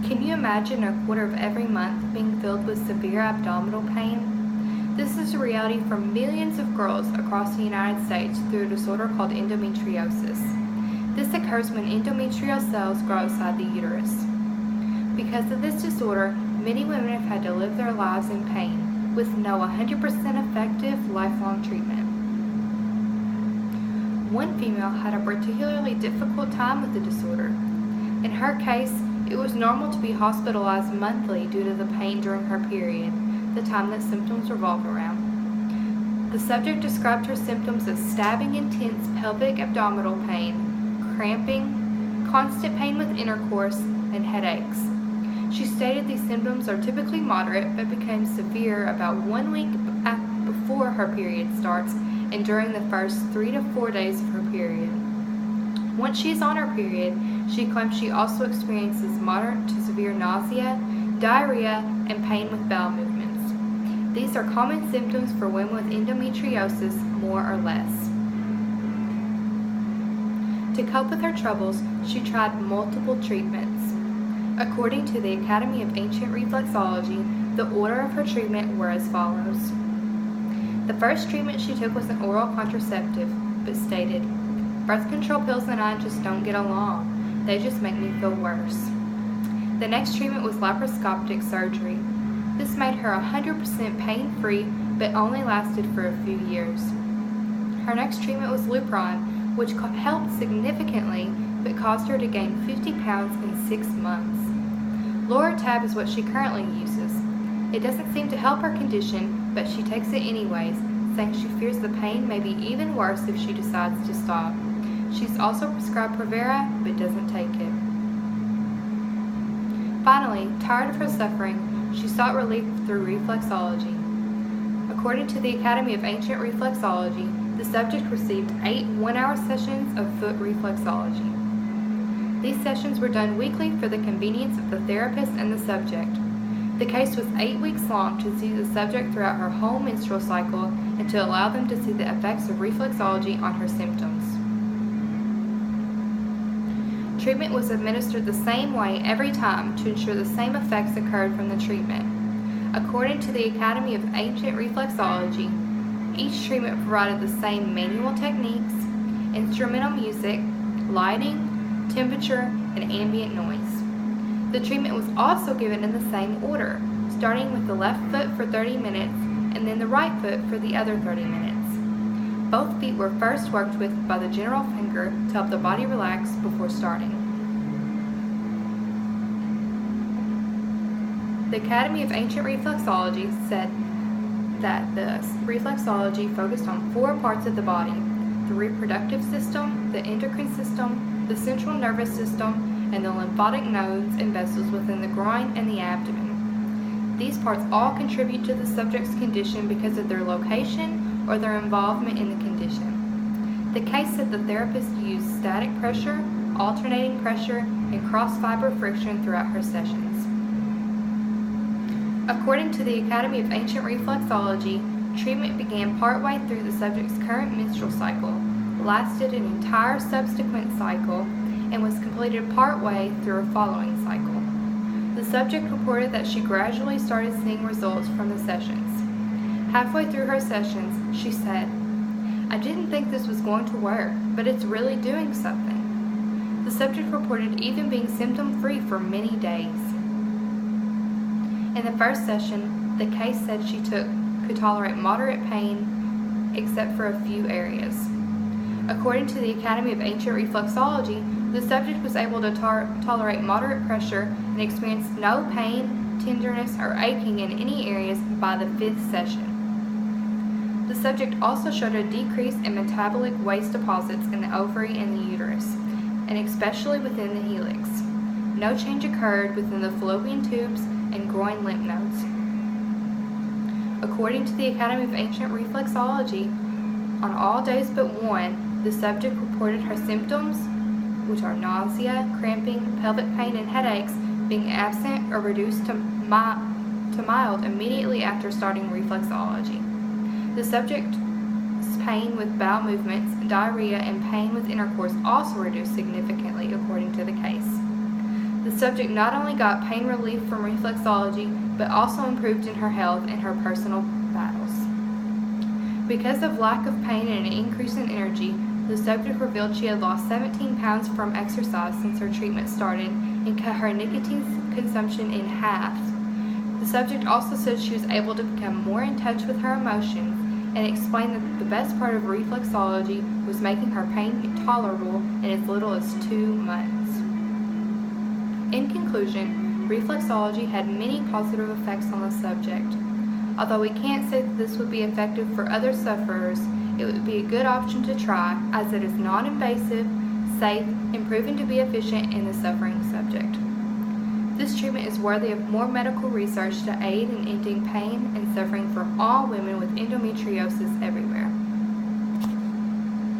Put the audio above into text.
Can you imagine a quarter of every month being filled with severe abdominal pain? This is a reality for millions of girls across the United States through a disorder called endometriosis. This occurs when endometrial cells grow outside the uterus. Because of this disorder, many women have had to live their lives in pain with no 100% effective lifelong treatment. One female had a particularly difficult time with the disorder. In her case, it was normal to be hospitalized monthly due to the pain during her period, the time that symptoms revolve around. The subject described her symptoms as stabbing intense pelvic abdominal pain, cramping, constant pain with intercourse, and headaches. She stated these symptoms are typically moderate but became severe about 1 week before her period starts and during the first 3 to 4 days of her period. Once she is on her period, she claims she also experiences moderate to severe nausea, diarrhea, and pain with bowel movements. These are common symptoms for women with endometriosis, more or less. To cope with her troubles, she tried multiple treatments. According to the Academy of Ancient Reflexology, the order of her treatment were as follows. The first treatment she took was an oral contraceptive, but stated, "Birth control pills and I just don't get along. They just make me feel worse." The next treatment was laparoscopic surgery. This made her 100% pain-free, but only lasted for a few years. Her next treatment was Lupron, which helped significantly, but caused her to gain 50 pounds in 6 months. Loratab is what she currently uses. It doesn't seem to help her condition, but she takes it anyways, saying she fears the pain may be even worse if she decides to stop. She's also prescribed Provera, but doesn't take it. Finally, tired of her suffering, she sought relief through reflexology. According to the Academy of Ancient Reflexology, the subject received 8 one-hour sessions of foot reflexology. These sessions were done weekly for the convenience of the therapist and the subject. The case was 8 weeks long to see the subject throughout her whole menstrual cycle and to allow them to see the effects of reflexology on her symptoms. Treatment was administered the same way every time to ensure the same effects occurred from the treatment. According to the Academy of Ancient Reflexology, each treatment provided the same manual techniques, instrumental music, lighting, temperature, and ambient noise. The treatment was also given in the same order, starting with the left foot for 30 minutes and then the right foot for the other 30 minutes. Both feet were first worked with by the general finger to help the body relax before starting. The Academy of Ancient Reflexology said that the reflexology focused on 4 parts of the body: the reproductive system, the endocrine system, the central nervous system, and the lymphatic nodes and vessels within the groin and the abdomen. These parts all contribute to the subject's condition because of their location or their involvement in the condition. The case said the therapist used static pressure, alternating pressure, and cross-fiber friction throughout her sessions. According to the Academy of Ancient Reflexology, treatment began partway through the subject's current menstrual cycle, lasted an entire subsequent cycle, and was completed partway through a following cycle. The subject reported that she gradually started seeing results from the sessions. Halfway through her sessions, she said, "I didn't think this was going to work, but it's really doing something." The subject reported even being symptom-free for many days. In the first session, the case said she could tolerate moderate pain, except for a few areas. According to the Academy of Ancient Reflexology, the subject was able to tolerate moderate pressure and experienced no pain, tenderness, or aching in any areas by the 5th session. The subject also showed a decrease in metabolic waste deposits in the ovary and the uterus, and especially within the helix. No change occurred within the fallopian tubes and groin lymph nodes. According to the Academy of Ancient Reflexology, on all days but one, the subject reported her symptoms, which are nausea, cramping, pelvic pain, and headaches, being absent or reduced to mild immediately after starting reflexology. The subject's pain with bowel movements, diarrhea, and pain with intercourse also reduced significantly according to the case. The subject not only got pain relief from reflexology, but also improved in her health and her personal battles. Because of lack of pain and an increase in energy, the subject revealed she had lost 17 pounds from exercise since her treatment started and cut her nicotine consumption in half. The subject also said she was able to become more in touch with her emotions and explained that the best part of reflexology was making her pain tolerable in as little as 2 months. In conclusion, reflexology had many positive effects on the subject. Although we can't say that this would be effective for other sufferers, it would be a good option to try as it is non-invasive, safe, and proven to be efficient in the suffering subject. This treatment is worthy of more medical research to aid in ending pain and suffering for all women with endometriosis everywhere.